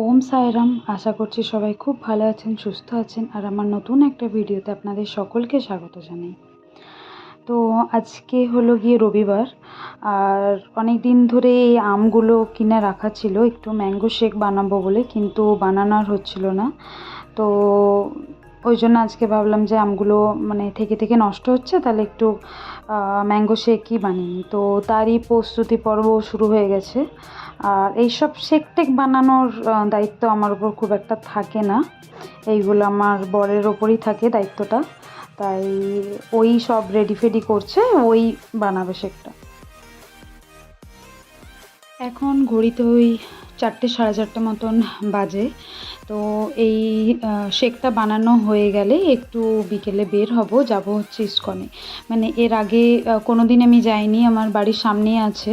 ওম সাইরাম। আশা করছি সবাই খুব ভালো আছেন, সুস্থ আছেন। আর আমার নতুন একটা ভিডিওতে আপনাদের সকলকে স্বাগত জানাই। তো আজকে হলো গিয়ে রবিবার, আর অনেক দিন ধরে এই আমগুলো কিনে রাখা ছিল একটু ম্যাঙ্গো শেক বানাবো বলে, কিন্তু বানানো আর হচ্ছিল না। তো ওই জন্য আজকে ভাবলাম যে আমগুলো থেকে থেকে নষ্ট হচ্ছে, তাহলে একটু ম্যাঙ্গো শেকই বানিয়ে নিই। তো তারই প্রস্তুতি পর্ব শুরু হয়ে গেছে। আর এইসব শেক টেক বানানোর দায়িত্ব আমার উপর খুব একটা থাকে না, এইগুলো আমার বরের ওপরই থাকে দায়িত্বটা। তাই ওই সব রেডি ফেডি করছে, ওই বানাবে শেকটা। এখন ঘড়িতে ওই 4টে সাড়ে 4টে মতন বাজে। তো এই শেকটা বানানো হয়ে গেলে একটু বিকেলে বের হব, যাব হচ্ছে ইস্কনে। এর আগে কোনো দিন আমি যাইনি, আমার বাড়ির সামনেই আছে।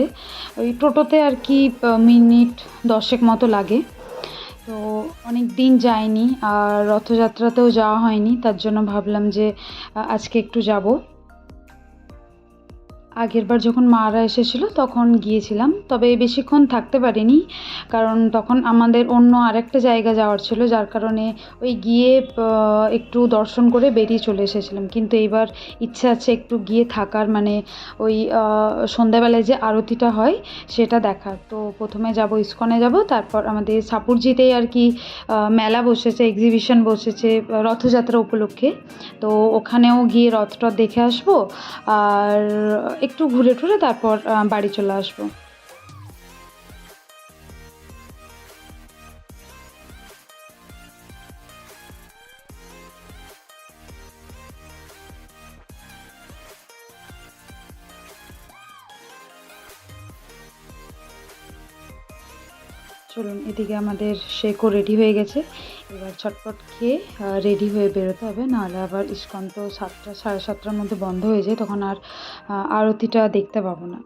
ওই টোটোতে আর কি মিনিট 10 মতো লাগে। তো অনেক দিন যাইনি, আর রথযাত্রাতেও যাওয়া হয়নি, তার জন্য ভাবলাম যে আজকে একটু যাব। আগেরবার যখন মারা এসেছিলো তখন গিয়েছিলাম, তবে বেশিক্ষণ থাকতে পারিনি, কারণ তখন আমাদের অন্য আরেকটা জায়গা যাওয়ার ছিল, যার কারণে ওই গিয়ে একটু দর্শন করে বেরিয়ে চলে এসেছিলাম। কিন্তু এইবার ইচ্ছে আছে একটু গিয়ে থাকার, ওই সন্ধ্যাবেলায় যে আরতিটা হয় সেটা দেখার। তো প্রথমে যাব ইস্কনে যাব, তারপর আমাদের সাপুরজিতেই আর কি মেলা বসেছে, এক্সিবিশন বসেছে রথযাত্রা উপলক্ষে। তো ওখানেও গিয়ে রথটা দেখে আসবো, আর একটু ঘুরে টুরে তারপর বাড়ি চলে আসবো। চলুন, এদিকে আমাদের শেকও রেডি হয়ে গেছে। এবার ছটপট খেয়ে রেডি হয়ে বেরোতে হবে, নাহলে আবার ইস্কন তো 7টা সাড়ে 7টার মধ্যে বন্ধ হয়ে যায়, তখন আর আরতিটা দেখতে পাবো না।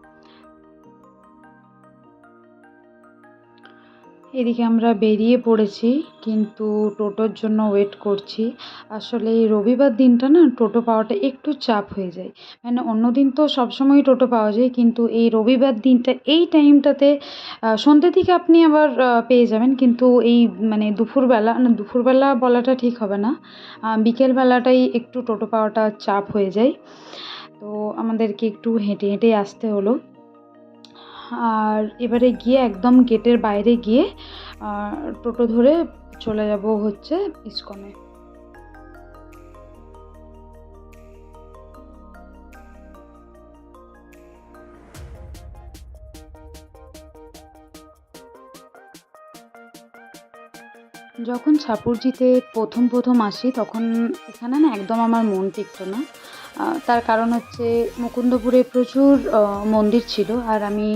এদিকে আমরা বেরিয়ে পড়েছি, কিন্তু টোটোর জন্য ওয়েট করছি। আসলে এই রবিবার দিনটা না টোটো পাওয়াটা একটু চাপ হয়ে যায়। অন্য দিন তো সবসময়ই টোটো পাওয়া যায়, কিন্তু এই রবিবার দিনটা এই টাইমটাতে সন্ধ্যের দিকে আপনি আবার পেয়ে যাবেন, কিন্তু এই দুপুরবেলা না, দুপুরবেলা বলাটা ঠিক হবে না, বিকেলবেলাটাই একটু টোটো পাওয়াটা চাপ হয়ে যায়। তো আমাদেরকে একটু হেঁটে হেঁটেই আসতে হলো। আর এবারে গিয়ে একদম গেটের বাইরে গিয়ে টোটো ধরে চলে যাব হচ্ছে ইস্কনে। যখন সাপুরজিতে প্রথম আসি, তখন এখানে না একদম আমার মন টিকতো না। তার কারণ হচ্ছে মুকুন্দপুরে প্রচুর মন্দির ছিল, আর আমি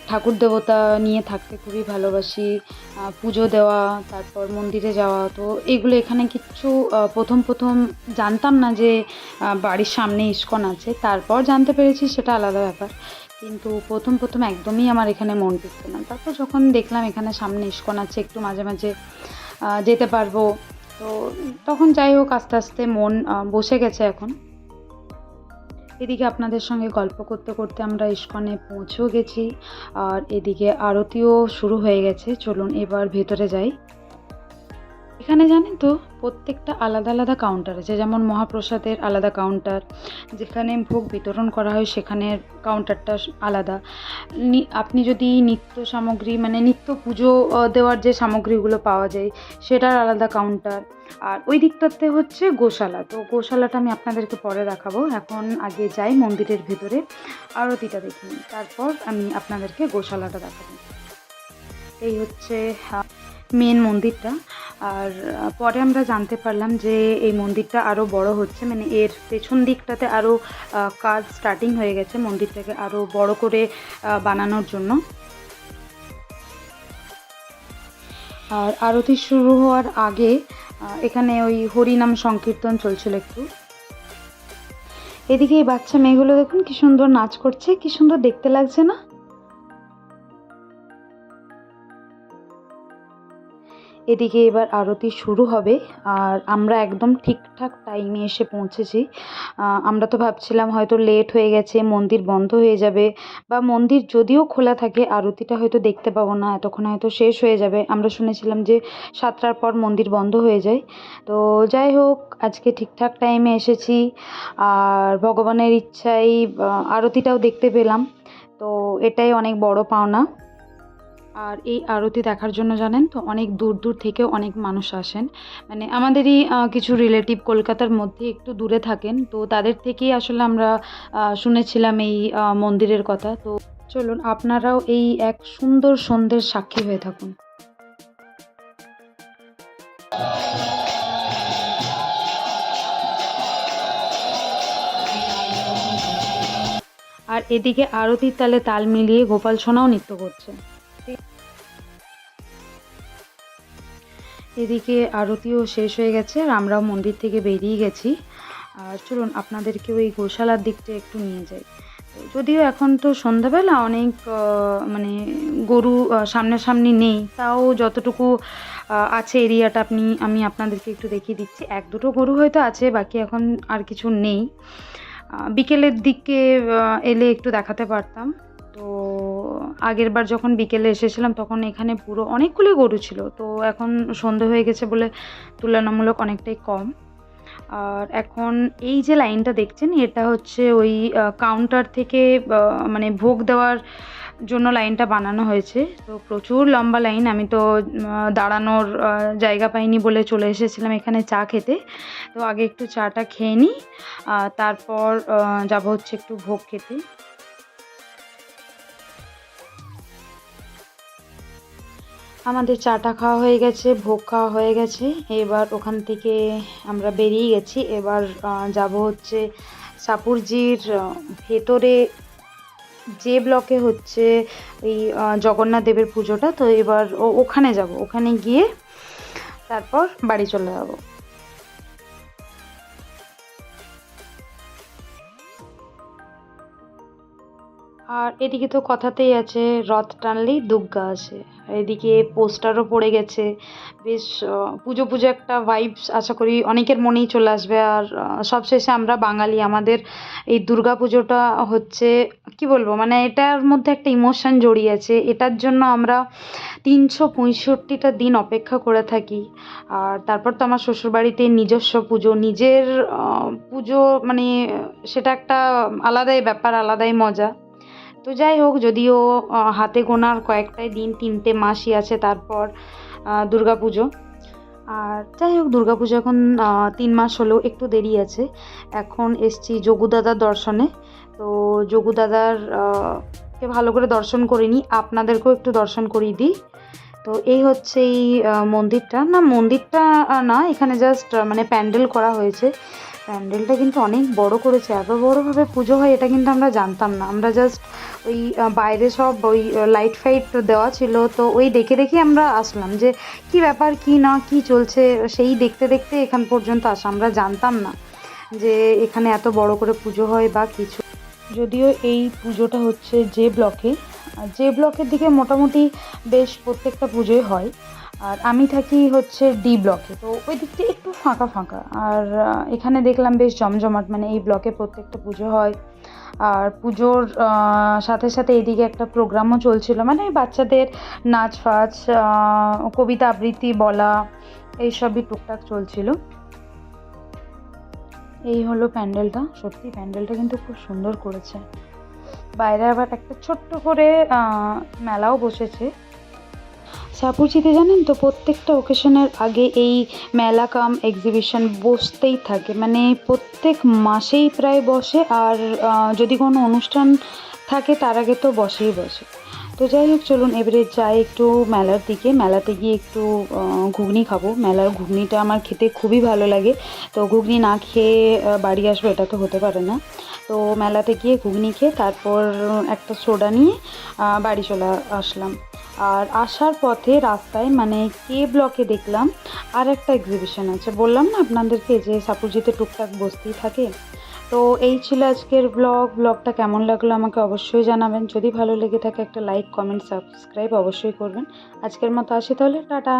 ঠাকুর দেবতা নিয়ে থাকতে খুবই ভালোবাসি। পুজো দেওয়া, তারপর মন্দিরে যাওয়া, তো এগুলো এখানে কিচ্ছু প্রথম জানতাম না যে বাড়ির সামনে ইস্কন আছে। তারপর জানতে পেরেছি, সেটা আলাদা ব্যাপার। কিন্তু প্রথম একদমই আমার এখানে মন টিকতো না। তারপর যখন দেখলাম এখানে সামনে ইস্কন আছে, একটু মাঝে মাঝে যেতে পারবো, তো তখন যাই হোক আস্তে আস্তে মন বসে গেছে এখন। এদিকে আপনাদের সঙ্গে গল্প করতে করতে আমরা ইস্কনে পৌঁছেও গেছি, আর এদিকে আরতিও শুরু হয়ে গেছে। চলুন এবার ভেতরে যাই। এখানে জানেন তো, প্রত্যেকটা আলাদা আলাদা কাউন্টার আছে। যেমন মহাপ্রসাদের আলাদা কাউন্টার, যেখানে ভোগ বিতরণ করা হয় সেখানের কাউন্টারটা আলাদা। আপনি যদি নিত্য সামগ্রী, নিত্য পুজো দেওয়ার যে সামগ্রীগুলো পাওয়া যায়, সেটার আলাদা কাউন্টার। আর ওই দিকটাতে হচ্ছে গোশালা। তো গোশালাটা আমি আপনাদেরকে পরে দেখাবো, এখন আগে যাই মন্দিরের ভেতরে, আরতিটা দেখে নিই, তারপর আমি আপনাদেরকে গোশালাটা দেখাবো। এই হচ্ছে মেন মন্দিরটা। আর পরে আমরা জানতে পারলাম যে এই মন্দিরটা আরও বড় হচ্ছে, এর পেছন দিকটাতে আরও কাজ স্টার্টিং হয়ে গেছে মন্দিরটাকে আরও বড় করে বানানোর জন্য। আর আরতি শুরু হওয়ার আগে এখানে ওই হরিনাম সংকীর্তন চলছিল একটু। এদিকে এই বাচ্চা মেয়েগুলো দেখুন কি সুন্দর নাচ করছে, কি সুন্দর দেখতে লাগছে না? এদিকে এবার আরতি শুরু হবে, আর আমরা একদম ঠিকঠাক টাইমে এসে পৌঁছেছি। আমরা তো ভাবছিলাম হয়তো লেট হয়ে গেছে, মন্দির বন্ধ হয়ে যাবে, বা মন্দির যদিও খোলা থাকে আরতিটা হয়তো দেখতে পাবো না, এতক্ষণ হয়তো শেষ হয়ে যাবে। আমরা শুনেছিলাম যে 7টার পর মন্দির বন্ধ হয়ে যায়। তো যাই হোক, আজকে ঠিকঠাক টাইমে এসেছি, আর ভগবানের ইচ্ছায় আরতিটাও দেখতে পেলাম। তো এটাই অনেক বড় পাওনা। আর এই আরতি দেখার জন্য জানেন তো অনেক দূর দূর থেকেও অনেক মানুষ আসেন। মানে আমাদেরই কিছু রিলেটিভ কলকাতার মধ্যে একটু দূরে থাকেন, তো তাদের থেকেই আসলে আমরা শুনেছিলাম এই মন্দিরের কথা। তো চলুন আপনারাও এই এক সুন্দর সন্ধ্যের সাক্ষী হয়ে থাকুন। আর এদিকে আরতির তালে তাল মিলিয়ে গোপাল সোনাও নৃত্য করছে। এদিকে আরতিও শেষ হয়ে গেছে, আর আমরাও মন্দির থেকে বেরিয়ে গেছি। আর চলুন আপনাদেরকেও এই গোশালার দিকটা একটু নিয়ে যাই। যদিও এখন তো সন্ধ্যাবেলা অনেক মানে গরু সামনাসামনি নেই, তাও যতটুকু আছে এরিয়াটা আমি আপনাদেরকে একটু দেখিয়ে দিচ্ছি। 1-2টো গরু হয়তো আছে, বাকি এখন আর কিছু নেই। বিকেলের দিকে এলে একটু দেখাতে পারতাম। তো আগের বার যখন বিকেলে এসেছিলাম তখন এখানে পুরো অনেকগুলো গরু ছিল, তো এখন সন্ধে হয়ে গেছে বলে তুলনামূলক অনেকটাই কম। আর এখন এই যে লাইনটা দেখছেন, এটা হচ্ছে ওই কাউন্টার থেকে মানে ভোগ দেওয়ার জন্য লাইনটা বানানো হয়েছে। তো প্রচুর লম্বা লাইন, আমি তো দাঁড়ানোর জায়গা পাইনি বলে চলে এসেছিলাম এখানে চা খেতে। তো আগে একটু চাটা খেয়ে নিই, তারপর যাব হচ্ছে একটু ভোগ খেতে। আমাদের চাটা খাওয়া হয়ে গেছে, ভোগ খাওয়া হয়ে গেছে, এবার ওখান থেকে আমরা বেরিয়ে গেছি। এবার যাব হচ্ছে সাপুরজির ভেতরে যে ব্লকে হচ্ছে ওই জগন্নাথ দেবের পুজোটা। তো এবার ওখানে যাব, ওখানে গিয়ে তারপর বাড়ি চলে যাব। আর এদিকে তো কথাতেই আছে, রথ টানলেই দুগ্গা আসে। আর এদিকে পোস্টারও পড়ে গেছে, বেশ পুজো পুজো একটা ভাইবস আশা করি অনেকের মনেই চলে আসবে। আর সবশেষে আমরা বাঙালি, আমাদের এই দুর্গা পুজোটা হচ্ছে কি বলবো, মানে এটার মধ্যে একটা ইমোশন জড়িয়ে আছে। এটার জন্য আমরা 365টা দিন অপেক্ষা করে থাকি। আর তারপর তো আমার শ্বশুরবাড়িতে নিজস্ব পুজো, নিজের পুজো, মানে সেটা একটা আলাদাই ব্যাপার, আলাদাই মজা। তো যাই হোক, যদিও হাতে গোনার কয়েকটাই দিন, 3টে মাসই আছে তারপর দুর্গা পুজো। আর যাই হোক, দুর্গা পুজো এখন 3 মাস হলেও একটু দেরি আছে। এখন এসছি যোগু দাদার দর্শনে। তো যোগু দাদার কে ভালো করে দর্শন করে নিই, আপনাদেরকেও একটু দর্শন করিয়ে দিই। তো এই হচ্ছে এই মন্দিরটা না, এখানে জাস্ট মানে প্যান্ডেল করা হয়েছে। প্যান্ডেলটা কিন্তু অনেক বড় করেছে, এত বড়ভাবে পুজো হয় এটা কিন্তু আমরা জানতাম না। আমরা জাস্ট ওই বাইরে সব ওই লাইট ফাইট দেওয়া ছিল, তো ওই দেখে দেখে আমরা আসলাম যে কি ব্যাপার, কি না কি চলছে, সেই দেখতে দেখতে এখান পর্যন্ত আসা। আমরা জানতাম না যে এখানে এত বড় করে পুজো হয় বা কিছু। যদিও এই পুজোটা হচ্ছে যে ব্লকের দিকে মোটামুটি বেশ প্রত্যেকটা পুজোই হয়। আর আমি থাকি হচ্ছে ডি ব্লকে, তো ওই দিকটা একটু ফাঁকা ফাঁকা। আর এখানে দেখলাম বেশ জমজমাট, মানে এই ব্লকে প্রত্যেকটা পুজো হয়। আর পুজোর সাথে সাথে এদিকে একটা প্রোগ্রামও চলছিল, মানে বাচ্চাদের নাচ ফাচ, কবিতা আবৃত্তি বলা, এইসবই টুকটাক চলছিল। এই হলো প্যান্ডেলটা, সত্যি প্যান্ডেলটা কিন্তু খুব সুন্দর করেছে। বাইরে আবার একটা ছোট্ট করে মেলাও বসেছে। সাপুরজিতে জানেন তো প্রত্যেকটা ওকেশনের আগে এই মেলা কাম এক্সিবিশন বসতেই থাকে, মানে প্রত্যেক মাসেই প্রায় বসে। আর যদি কোনো অনুষ্ঠান থাকে তার আগে তো বসেই বসে। তো যাই হোক, চলুন এবারে যাই একটু মেলার দিকে। মেলাতে গিয়ে একটু ঘুগনি খাবো, মেলার ঘুগনিটা আমার খেতে খুবই ভালো লাগে। তো ঘুগনি না খেয়ে বাড়ি আসবো এটা তো হতে পারে না। তো মেলাতে গিয়ে ঘুগনি খেয়ে তারপর একটা সোডা নিয়ে বাড়ি চলে আসলাম। আর আসার পথে রাস্তায় মানে কে ব্লকে দেখলাম আর একটা এক্সিবিশন আছে, বললাম না আপনাদেরকে যে সাপুরজিতে টুকটাক বসতেই থাকে। তো এই ছিল আজকের ব্লগটা কেমন লাগলো আমাকে অবশ্যই জানাবেন। যদি ভালো লেগে থাকে একটা লাইক, কমেন্ট, সাবস্ক্রাইব অবশ্যই করবেন। আজকের মতো আসি তাহলে, টাটা।